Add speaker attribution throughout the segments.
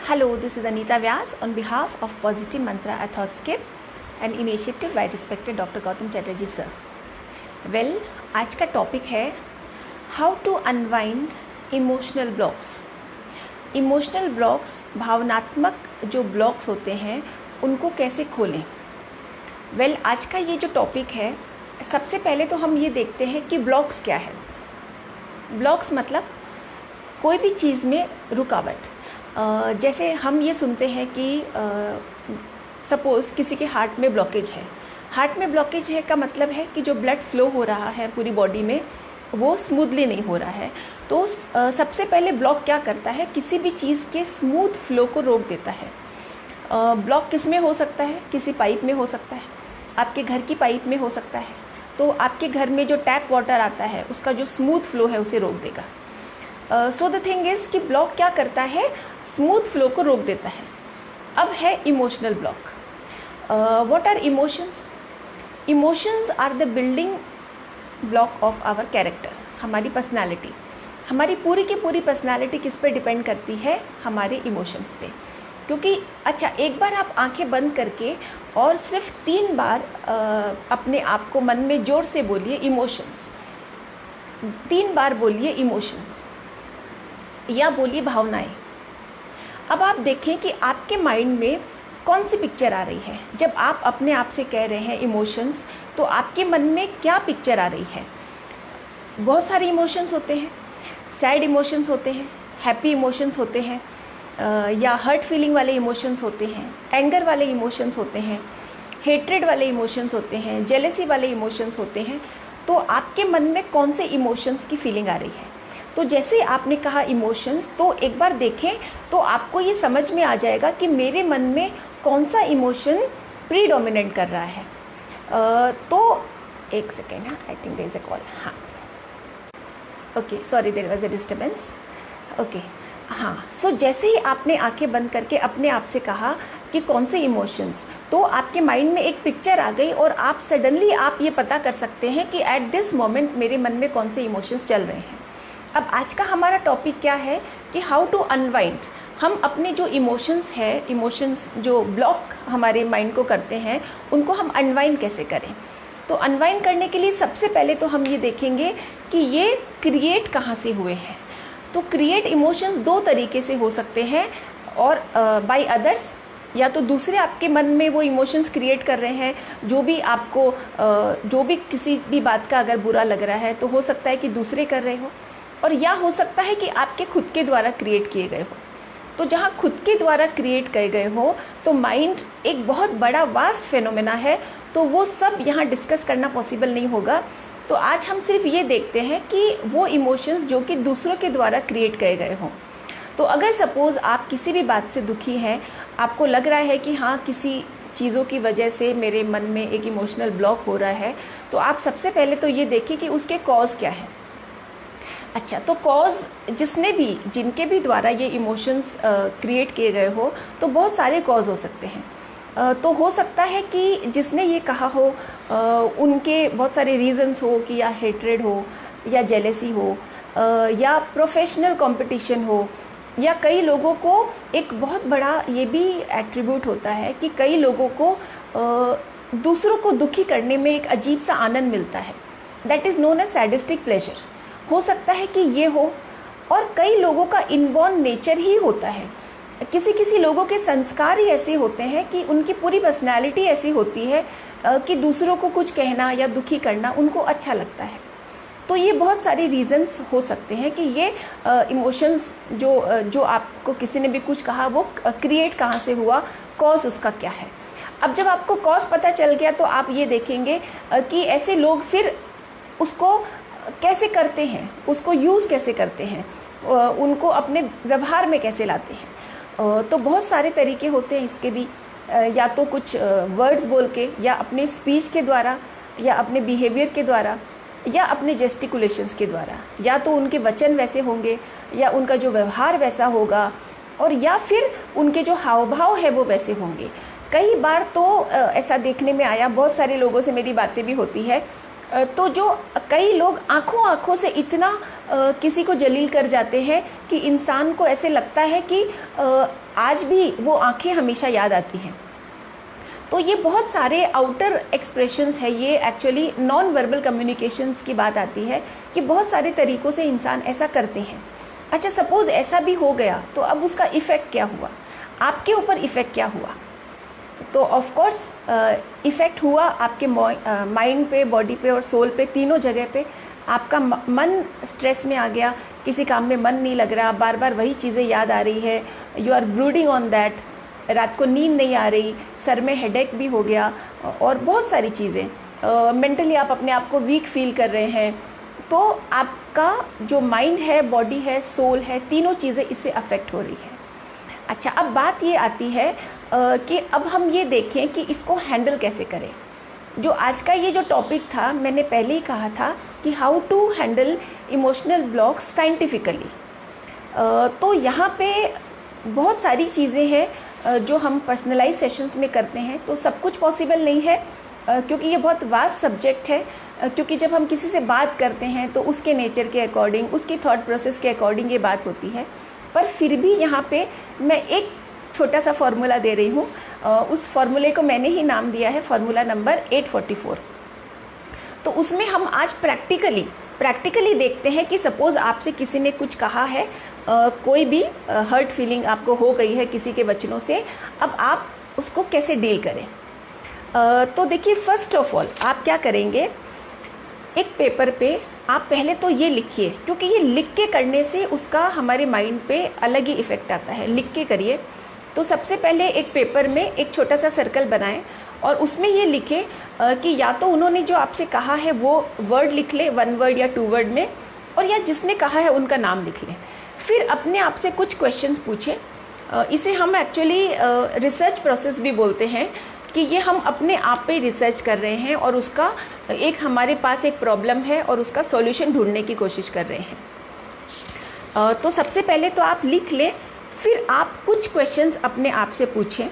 Speaker 1: Hello, this is Anita Vyas on behalf of Positive Mantra a Thoughtscape, an initiative by respected Dr. Gautam Chatterjee sir. Well, आज का topic है how to unwind emotional blocks. Emotional blocks, भावनात्मक जो blocks होते हैं उनको कैसे खोलें. वेल, आज का ये जो टॉपिक है, सबसे पहले तो हम ये देखते हैं कि ब्लॉक्स क्या है. ब्लॉक्स मतलब कोई भी चीज़ में रुकावट. जैसे हम ये सुनते हैं कि सपोज़ किसी के हार्ट में ब्लॉकेज है. हार्ट में ब्लॉकेज है का मतलब है कि जो ब्लड फ्लो हो रहा है पूरी बॉडी में वो स्मूथली नहीं हो रहा है. तो सबसे पहले ब्लॉक क्या करता है, किसी भी चीज़ के स्मूथ फ्लो को रोक देता है. ब्लॉक किस में हो सकता है, किसी पाइप में हो सकता है, आपके घर की पाइप में हो सकता है. तो आपके घर में जो टैप वाटर आता है उसका जो स्मूथ फ्लो है उसे रोक देगा. सो द थिंग इज़ कि ब्लॉक क्या करता है, स्मूथ फ्लो को रोक देता है. अब है emotional block. What are emotions? Emotions are the building block of our character. हमारी पर्सनालिटी, हमारी पूरी की पूरी पर्सनालिटी किस पे डिपेंड करती है, हमारे इमोशंस पे. क्योंकि अच्छा, एक बार आप आंखें बंद करके और सिर्फ 3 बार अपने आप को मन में जोर से बोलिए इमोशंस. 3 बार बोलिए इमोशंस या बोलिए भावनाएं. अब आप देखें कि आपके माइंड में कौन सी पिक्चर आ रही है. जब आप अपने आप से कह रहे हैं इमोशंस, तो आपके मन में क्या पिक्चर आ रही है. बहुत सारे इमोशंस होते हैं. सैड इमोशंस होते हैं, हैप्पी इमोशंस होते हैं, या हर्ट फीलिंग वाले इमोशंस होते हैं, एंगर वाले इमोशंस होते हैं, हेट्रेड वाले इमोशंस होते हैं, जेलेसी वाले इमोशंस होते हैं. तो आपके मन में कौन से इमोशंस की फीलिंग आ रही है. तो जैसे आपने कहा इमोशंस, तो एक बार देखें तो आपको ये समझ में आ जाएगा कि मेरे मन में कौन सा इमोशन प्रीडोमिनेंट कर रहा है. तो एक second, I think there is a call. हाँ, okay, sorry, there was a disturbance. Okay, हाँ. सो जैसे ही आपने आंखें बंद करके अपने आप से कहा कि कौन से इमोशंस, तो आपके माइंड में एक पिक्चर आ गई और आप सडनली आप ये पता कर सकते हैं कि एट दिस मोमेंट मेरे मन में कौन से इमोशंस चल रहे हैं. अब आज का हमारा टॉपिक क्या है कि हाउ टू अनवाइंड. हम अपने जो इमोशंस है, इमोशंस जो ब्लॉक हमारे माइंड को करते हैं, उनको हम अनवाइंड कैसे करें. तो अनवाइंड करने के लिए सबसे पहले तो हम ये देखेंगे कि ये क्रिएट कहाँ से हुए हैं. तो क्रिएट इमोशंस 2 तरीके से हो सकते हैं, और बाय अदर्स, या तो दूसरे आपके मन में वो इमोशंस क्रिएट कर रहे हैं. जो भी आपको जो भी किसी भी बात का अगर बुरा लग रहा है तो हो सकता है कि दूसरे कर रहे हो, और या हो सकता है कि आपके खुद के द्वारा क्रिएट किए गए हो. तो जहाँ खुद के द्वारा क्रिएट किए गए हो, तो माइंड एक बहुत बड़ा वास्ट फेनोमेना है. तो वो सब यहाँ डिस्कस करना पॉसिबल नहीं होगा. तो आज हम सिर्फ ये देखते हैं कि वो इमोशंस जो कि दूसरों के द्वारा क्रिएट किए गए हों. तो अगर सपोज़ आप किसी भी बात से दुखी हैं, आपको लग रहा है कि हाँ, किसी चीज़ों की वजह से मेरे मन में एक इमोशनल ब्लॉक हो रहा है, तो आप सबसे पहले तो ये देखिए कि उसके कॉज क्या है. अच्छा, तो कॉज जिनके भी द्वारा ये इमोशंस क्रिएट किए गए हो, तो बहुत सारे कॉज हो सकते हैं. तो हो सकता है कि जिसने ये कहा हो उनके बहुत सारे रीजंस हो, कि या हेट्रेड हो, या जेलेसी हो, या प्रोफेशनल कंपटीशन हो, या कई लोगों को एक बहुत बड़ा ये भी एट्रीब्यूट होता है कि कई लोगों को दूसरों को दुखी करने में एक अजीब सा आनंद मिलता है. That is known as sadistic pleasure. हो सकता है कि ये हो. और कई लोगों का इनबॉर्न नेचर ही होता है. किसी लोगों के संस्कार ही ऐसे होते हैं कि उनकी पूरी पर्सनैलिटी ऐसी होती है कि दूसरों को कुछ कहना या दुखी करना उनको अच्छा लगता है. तो ये बहुत सारे रीज़न्स हो सकते हैं कि ये इमोशंस जो आपको किसी ने भी कुछ कहा वो क्रिएट कहाँ से हुआ, कॉज उसका क्या है. अब जब आपको कॉज पता चल गया, तो आप ये देखेंगे कि ऐसे लोग फिर उसको कैसे करते हैं, उसको यूज़ कैसे करते हैं, उनको अपने व्यवहार में कैसे लाते हैं. तो बहुत सारे तरीके होते हैं इसके भी. या तो कुछ वर्ड्स बोल के, या अपने स्पीच के द्वारा, या अपने बिहेवियर के द्वारा, या अपने जेस्टिकुलेशंस के द्वारा. या तो उनके वचन वैसे होंगे, या उनका जो व्यवहार वैसा होगा, और या फिर उनके जो हाव भाव है वो वैसे होंगे. कई बार तो ऐसा देखने में आया, बहुत सारे लोगों से मेरी बातें भी होती है तो जो कई लोग आँखों से इतना किसी को जलील कर जाते हैं कि इंसान को ऐसे लगता है कि आज भी वो आँखें हमेशा याद आती हैं। तो ये बहुत सारे आउटर एक्सप्रेशंस है, ये एक्चुअली नॉन वर्बल कम्युनिकेशंस की बात आती है कि बहुत सारे तरीक़ों से इंसान ऐसा करते हैं। अच्छा, सपोज़ ऐसा भी हो गया तो अब उसका इफ़ेक्ट क्या हुआ, आपके ऊपर इफ़ेक्ट क्या हुआ? तो ऑफ कोर्स इफ़ेक्ट हुआ आपके माइंड पे, बॉडी पे और सोल पे, तीनों जगह पे। आपका मन स्ट्रेस में आ गया, किसी काम में मन नहीं लग रहा, बार बार वही चीज़ें याद आ रही है, you are brooding on that, रात को नींद नहीं आ रही, सर में हेडेक भी हो गया और बहुत सारी चीज़ें। मेंटली आप अपने आप को वीक फील कर रहे हैं। तो आपका जो माइंड है, बॉडी है, सोल है, तीनों चीज़ें इससे अफेक्ट हो रही है। अच्छा, अब बात ये आती है कि अब हम ये देखें कि इसको हैंडल कैसे करें। जो आज का ये जो टॉपिक था, मैंने पहले ही कहा था कि how to handle emotional blocks scientifically. तो यहाँ पे बहुत सारी चीज़ें हैं जो हम पर्सनलाइज सेशंस में करते हैं। तो सब कुछ पॉसिबल नहीं है क्योंकि ये बहुत वास्ट सब्जेक्ट है। क्योंकि जब हम किसी से बात करते हैं तो उसके नेचर के अकॉर्डिंग, उसकी थॉट प्रोसेस के अकॉर्डिंग ये बात होती है। पर फिर भी यहाँ पे मैं एक छोटा सा फार्मूला दे रही हूँ। उस फार्मूले को मैंने ही नाम दिया है फार्मूला नंबर 844। तो उसमें हम आज प्रैक्टिकली देखते हैं कि सपोज़ आपसे किसी ने कुछ कहा है, कोई भी हर्ट फीलिंग आपको हो गई है किसी के वचनों से, अब आप उसको कैसे डील करें। तो देखिए, फर्स्ट ऑफ ऑल आप क्या करेंगे, एक पेपर पे आप पहले तो ये लिखिए, क्योंकि ये लिख के करने से उसका हमारे माइंड पे अलग ही इफ़ेक्ट आता है। लिख के करिए। तो सबसे पहले एक पेपर में एक छोटा सा सर्कल बनाएं और उसमें ये लिखें कि या तो उन्होंने जो आपसे कहा है वो वर्ड लिख ले, 1 वर्ड या 2 वर्ड में, और या जिसने कहा है उनका नाम लिख लें। फिर अपने आप से कुछ क्वेश्चंस पूछें। इसे हम एक्चुअली रिसर्च प्रोसेस भी बोलते हैं कि ये हम अपने आप पे रिसर्च कर रहे हैं और उसका एक हमारे पास एक प्रॉब्लम है और उसका सॉल्यूशन ढूंढने की कोशिश कर रहे हैं। तो सबसे पहले तो आप लिख लें, फिर आप कुछ क्वेश्चंस अपने आप से पूछें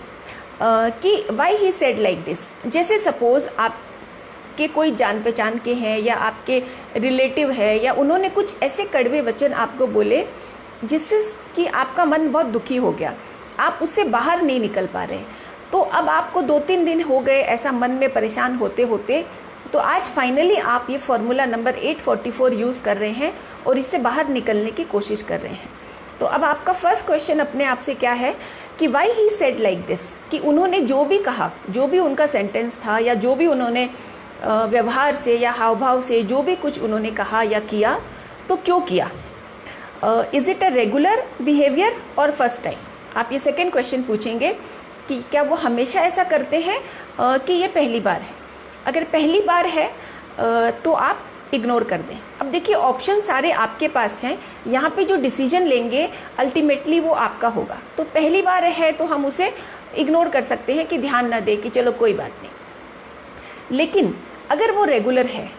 Speaker 1: कि why he said like this. जैसे सपोज़ आपके कोई जान पहचान के हैं या आपके रिलेटिव है, या उन्होंने कुछ ऐसे कड़वे वचन आपको बोले जिससे कि आपका मन बहुत दुखी हो गया, आप उससे बाहर नहीं निकल पा रहे। तो अब आपको 2-3 दिन हो गए ऐसा मन में परेशान होते होते, तो आज फाइनली आप ये फार्मूला नंबर 844 यूज़ कर रहे हैं और इससे बाहर निकलने की कोशिश कर रहे हैं। तो अब आपका फर्स्ट क्वेश्चन अपने आप से क्या है कि why he said like this, कि उन्होंने जो भी कहा, जो भी उनका सेंटेंस था या जो भी उन्होंने व्यवहार से या हाव भाव से जो भी कुछ उन्होंने कहा या किया, तो क्यों किया। Is it a regular behaviour और फर्स्ट टाइम। आप ये सेकेंड क्वेश्चन पूछेंगे कि क्या वो हमेशा ऐसा करते हैं कि ये पहली बार है। अगर पहली बार है तो आप इग्नोर कर दें। अब देखिए, ऑप्शन सारे आपके पास हैं, यहाँ पे जो डिसीजन लेंगे अल्टीमेटली वो आपका होगा। तो पहली बार है तो हम उसे इग्नोर कर सकते हैं कि ध्यान ना दें कि चलो कोई बात नहीं। लेकिन अगर वो रेगुलर है,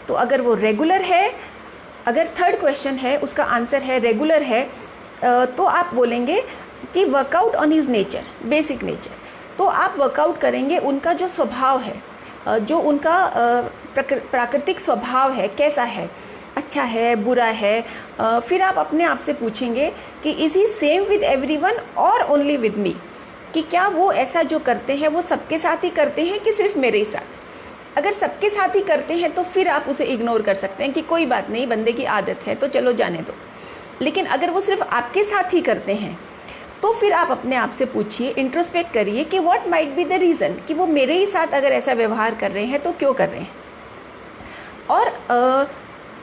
Speaker 1: तो अगर वो रेगुलर है, अगर थर्ड क्वेश्चन है उसका आंसर है रेगुलर है, तो आप बोलेंगे कि workout on his nature, basic nature. तो आप वर्कआउट करेंगे उनका जो स्वभाव है, जो उनका प्राकृतिक स्वभाव है, कैसा है, अच्छा है, बुरा है। फिर आप अपने आप से पूछेंगे कि is he same with everyone और ओनली विद मी, कि क्या वो ऐसा जो करते हैं वो सबके साथ ही करते हैं कि सिर्फ मेरे ही साथ। अगर सबके साथ ही करते हैं तो फिर आप उसे इग्नोर कर सकते हैं कि कोई बात नहीं, बंदे की आदत है तो चलो जाने दो। लेकिन अगर वो सिर्फ आपके साथ ही करते हैं तो फिर आप अपने आप से पूछिए, इंट्रोस्पेक्ट करिए कि what might be the reason, कि वो मेरे ही साथ अगर ऐसा व्यवहार कर रहे हैं तो क्यों कर रहे हैं। और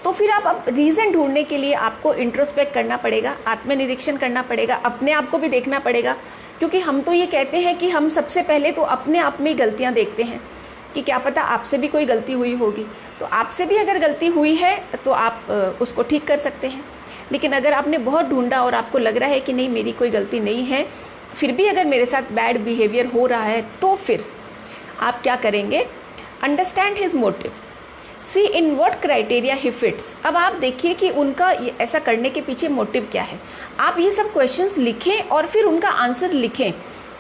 Speaker 1: तो फिर आप रीज़न ढूंढने के लिए आपको इंट्रोस्पेक्ट करना पड़ेगा, आत्मनिरीक्षण करना पड़ेगा, अपने आप को भी देखना पड़ेगा। क्योंकि हम तो ये कहते हैं कि हम सबसे पहले तो अपने आप में ही गलतियाँ देखते हैं कि क्या पता आपसे भी कोई गलती हुई होगी। तो आपसे भी अगर गलती हुई है तो आप उसको ठीक कर सकते हैं। लेकिन अगर आपने बहुत ढूंढा और आपको लग रहा है कि नहीं मेरी कोई गलती नहीं है, फिर भी अगर मेरे साथ बैड बिहेवियर हो रहा है, तो फिर आप क्या करेंगे, understand his motive, see in what criteria he fits. अब आप देखिए कि उनका ऐसा करने के पीछे मोटिव क्या है। आप ये सब क्वेश्चंस लिखें और फिर उनका आंसर लिखें,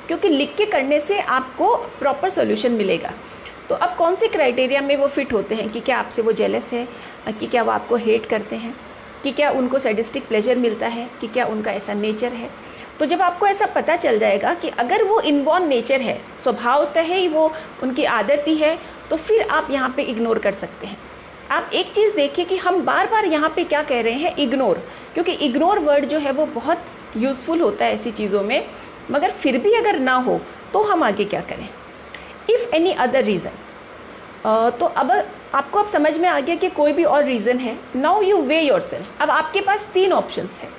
Speaker 1: क्योंकि लिख के करने से आपको प्रॉपर सॉल्यूशन मिलेगा। तो अब कौन से क्राइटेरिया में वो फिट होते हैं कि क्या आपसे वो जेलस है, कि क्या वो आपको हेट करते हैं, कि क्या उनको सैडिस्टिक प्लेजर मिलता है, कि क्या उनका ऐसा नेचर है। तो जब आपको ऐसा पता चल जाएगा कि अगर वो इनबॉर्न नेचर है, स्वभावतः ही वो उनकी आदत ही है, तो फिर आप यहाँ पे इग्नोर कर सकते हैं। आप एक चीज़ देखिए कि हम बार बार यहाँ पे क्या कह रहे हैं, इग्नोर, क्योंकि इग्नोर वर्ड जो है वो बहुत यूज़फुल होता है ऐसी चीज़ों में, मगर फिर भी अगर ना हो तो हम आगे क्या करें। इफ़ एनी अदर रीज़न, तो अब आपको अब समझ में आ गया कि कोई भी और रीज़न है। Now you way yourself. अब आपके पास 3 ऑप्शंस हैं।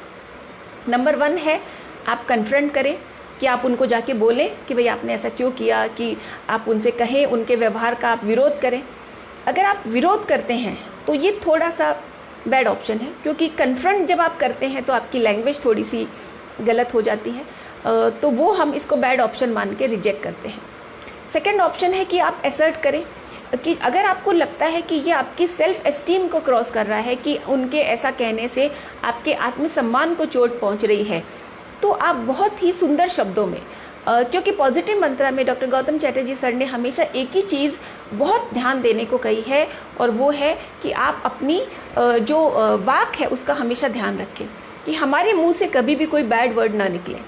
Speaker 1: नंबर 1 है आप कन्फ्रंट करें, कि आप उनको जाके बोलें कि भाई आपने ऐसा क्यों किया, कि आप उनसे कहें, उनके व्यवहार का आप विरोध करें। अगर आप विरोध करते हैं तो ये थोड़ा सा बैड ऑप्शन है, क्योंकि कन्फ्रंट जब आप करते हैं तो आपकी लैंग्वेज थोड़ी सी गलत हो जाती है, तो वो हम इसको बैड ऑप्शन मान के रिजेक्ट करते हैं। सेकंड ऑप्शन है कि आप असर्ट करें, कि अगर आपको लगता है कि ये आपकी सेल्फ एस्टीम को क्रॉस कर रहा है, कि उनके ऐसा कहने से आपके आत्मसम्मान को चोट पहुंच रही है, तो आप बहुत ही सुंदर शब्दों में, क्योंकि पॉजिटिव मंत्रा में डॉक्टर गौतम चैटर्जी सर ने हमेशा एक ही चीज़ बहुत ध्यान देने को कही है, और वो है कि आप अपनी जो वाक है उसका हमेशा ध्यान रखें, कि हमारे मुंह से कभी भी कोई बैड वर्ड ना निकले।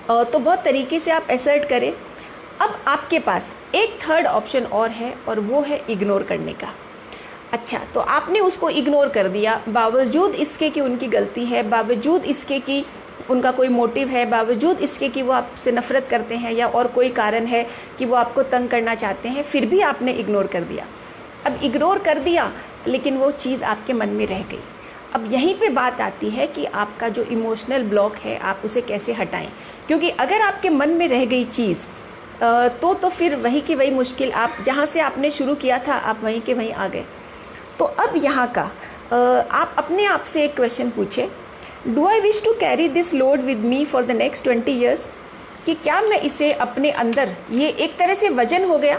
Speaker 1: तो बहुत तरीके से आप असर्ट करें। अब आपके पास एक थर्ड ऑप्शन और है, और वो है इग्नोर करने का। अच्छा, तो आपने उसको इग्नोर कर दिया, बावजूद इसके कि उनकी गलती है, बावजूद इसके कि उनका कोई मोटिव है, बावजूद इसके कि वो आपसे नफ़रत करते हैं या और कोई कारण है कि वो आपको तंग करना चाहते हैं, फिर भी आपने इग्नोर कर दिया। अब इग्नोर कर दिया, लेकिन वो चीज़ आपके मन में रह गई। अब यहीं पे बात आती है कि आपका जो इमोशनल ब्लॉक है आप उसे कैसे हटाएं, क्योंकि अगर आपके मन में रह गई चीज़ तो फिर वही की वही मुश्किल, आप जहाँ से आपने शुरू किया था आप वहीं के वहीं आ गए। तो अब यहाँ का आप अपने आप से एक क्वेश्चन पूछे, do I wish to carry this load with me for the next 20 years, कि क्या मैं इसे अपने अंदर, ये एक तरह से वजन हो गया,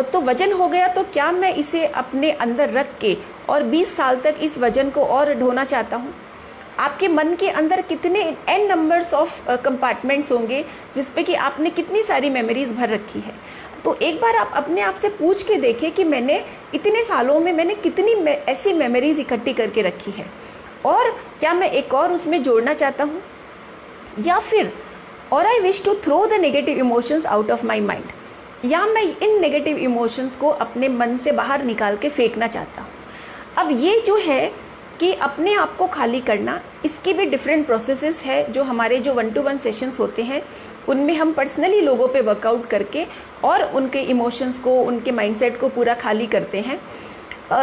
Speaker 1: तो वजन हो गया, तो क्या मैं इसे अपने अंदर रख के और 20 साल तक इस वजन को और ढोना चाहता हूँ। आपके मन के अंदर कितने n नंबर्स ऑफ कंपार्टमेंट्स होंगे जिस पे कि आपने कितनी सारी मेमोरीज़ भर रखी है। तो एक बार आप अपने आप से पूछ के देखें कि मैंने इतने सालों में मैंने कितनी ऐसी मेमोरीज़ इकट्ठी करके रखी है, और क्या मैं एक और उसमें जोड़ना चाहता हूँ, या फिर और I wish to throw the negative emotions out of my mind, या मैं इन नेगेटिव इमोशंस को अपने मन से बाहर निकाल के फेंकना चाहता हूँ। अब ये जो है कि अपने आप को खाली करना, इसकी भी डिफरेंट प्रोसेसेस है। जो हमारे जो 1-to-1 सेशंस होते हैं उनमें हम पर्सनली लोगों पे वर्कआउट करके और उनके इमोशंस को, उनके माइंडसेट को पूरा खाली करते हैं।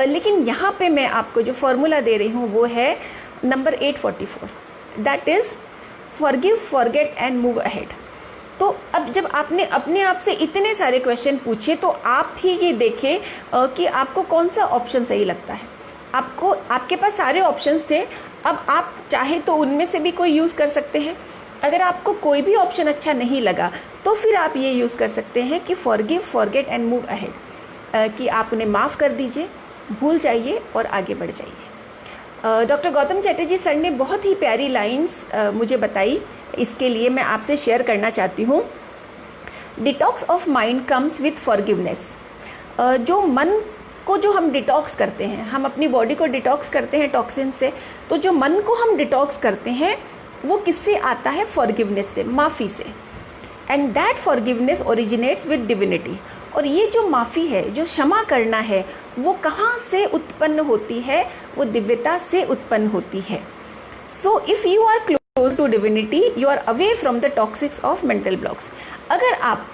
Speaker 1: लेकिन यहाँ पे मैं आपको जो फॉर्मूला दे रही हूँ वो है number 844, that is forgive, forget and move ahead. तो अब जब आपने अपने आप से इतने सारे क्वेश्चन पूछे, तो आप ही ये देखें कि आपको कौन सा ऑप्शन सही लगता है। आपके पास सारे ऑप्शंस थे, अब आप चाहे तो उनमें से भी कोई यूज़ कर सकते हैं। अगर आपको कोई भी ऑप्शन अच्छा नहीं लगा तो फिर आप ये यूज़ कर सकते हैं कि forgive, forget and move ahead, कि आप उन्हें माफ़ कर दीजिए, भूल जाइए और आगे बढ़ जाइए। डॉक्टर गौतम चैटर्जी सर ने बहुत ही प्यारी लाइंस मुझे बताई, इसके लिए मैं आपसे शेयर करना चाहती हूँ। Detox of mind comes with forgiveness. जो मन को जो हम डिटॉक्स करते हैं, हम अपनी बॉडी को डिटॉक्स करते हैं टॉक्सिन से, तो जो मन को हम डिटॉक्स करते हैं वो किससे आता है? फॉरगिवनेस से, माफ़ी से। And that forgiveness originates with divinity. और ये जो माफ़ी है, जो क्षमा करना है, वो कहाँ से उत्पन्न होती है? वो दिव्यता से उत्पन्न होती है। So if you are close to divinity, you are away from the toxics of mental blocks. अगर आप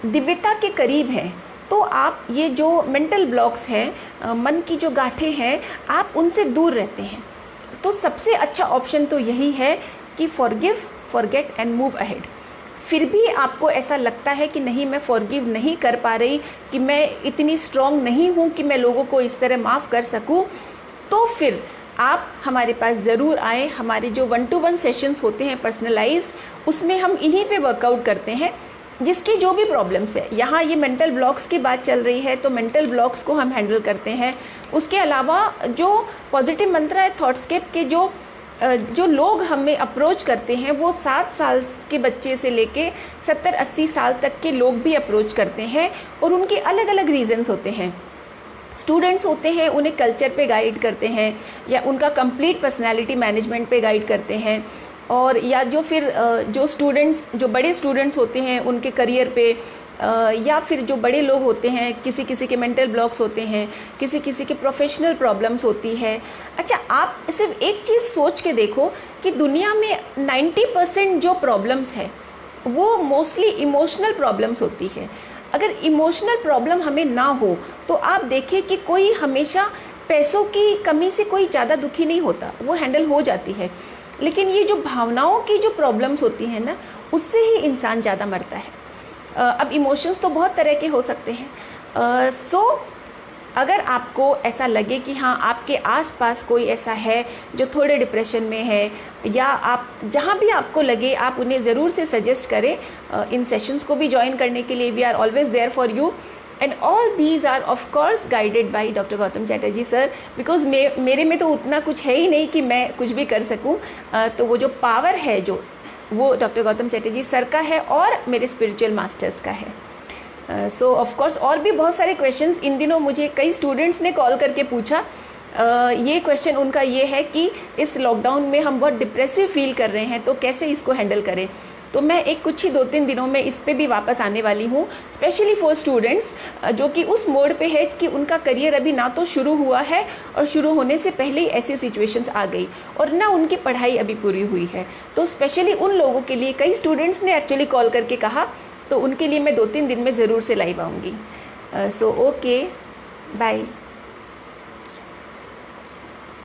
Speaker 1: दिव्यता के करीब हैं तो आप ये जो मेंटल ब्लॉक्स हैं, मन की जो गांठें हैं, आप उनसे दूर रहते हैं। तो सबसे अच्छा ऑप्शन तो यही है कि forgive, forget and move ahead. फिर भी आपको ऐसा लगता है कि नहीं, मैं फॉरगिव नहीं कर पा रही, कि मैं इतनी स्ट्रॉन्ग नहीं हूँ कि मैं लोगों को इस तरह माफ़ कर सकूँ, तो फिर आप हमारे पास ज़रूर आएँ। हमारे जो 1-to-1 सेशंस होते हैं पर्सनलाइज्ड, उसमें हम इन्हीं पे वर्कआउट करते हैं, जिसकी जो भी प्रॉब्लम्स है। यहाँ ये मेंटल ब्लॉक्स की बात चल रही है तो मेंटल ब्लॉक्स को हम हैंडल करते हैं। उसके अलावा जो पॉजिटिव मंत्रा है थॉटस्केप के जो जो लोग हमें अप्रोच करते हैं वो 7 साल के बच्चे से लेके 70-80 साल तक के लोग भी अप्रोच करते हैं, और उनके अलग अलग रीज़न्स होते हैं। स्टूडेंट्स होते हैं, उन्हें कल्चर पे गाइड करते हैं, या उनका कंप्लीट पर्सनालिटी मैनेजमेंट पे गाइड करते हैं, और या जो फिर जो स्टूडेंट्स, जो बड़े स्टूडेंट्स होते हैं उनके करियर पे, या फिर जो बड़े लोग होते हैं, किसी किसी के मेंटल ब्लॉक्स होते हैं, किसी किसी के प्रोफेशनल प्रॉब्लम्स होती है। अच्छा, आप सिर्फ एक चीज़ सोच के देखो कि दुनिया में 90% जो प्रॉब्लम्स है वो मोस्टली इमोशनल प्रॉब्लम्स होती है। अगर इमोशनल प्रॉब्लम हमें ना हो तो आप देखिए कि कोई हमेशा पैसों की कमी से कोई ज़्यादा दुखी नहीं होता, वो हैंडल हो जाती है। लेकिन ये जो भावनाओं की जो प्रॉब्लम्स होती हैं ना, उससे ही इंसान ज़्यादा मरता है। अब इमोशंस तो बहुत तरह के हो सकते हैं। सो अगर आपको ऐसा लगे कि हाँ, आपके आसपास कोई ऐसा है जो थोड़े डिप्रेशन में है, या आप जहाँ भी आपको लगे आप उन्हें ज़रूर से सजेस्ट करें इन सेशंस को भी ज्वाइन करने के लिए। We are always there for you, and all these are of course guided by doctor Gautam Chatterjee sir, because मेरे में तो उतना कुछ है ही नहीं कि मैं कुछ भी कर सकूं। तो वो जो पावर है जो वो डॉक्टर गौतम चैटर्जी सर का है और मेरे स्पिरिचुअल मास्टर्स का है। सो ऑफ कोर्स और भी बहुत सारे क्वेश्चंस इन दिनों मुझे कई स्टूडेंट्स ने कॉल करके पूछा। ये क्वेश्चन उनका ये है कि इस लॉकडाउन में हम बहुत डिप्रेसिव फील कर रहे हैं, तो कैसे इसको हैंडल करें। तो मैं कुछ ही 2-3 दिनों में इस पे भी वापस आने वाली हूँ, स्पेशली फॉर स्टूडेंट्स जो कि उस मोड पे है कि उनका करियर अभी ना तो शुरू हुआ है, और शुरू होने से पहले ही ऐसी सिचुएशंस आ गई, और ना उनकी पढ़ाई अभी पूरी हुई है। तो स्पेशली उन लोगों के लिए कई स्टूडेंट्स ने एक्चुअली कॉल करके कहा, तो उनके लिए मैं 2-3 दिन में ज़रूर से लाइव आऊँगी। So okay, bye.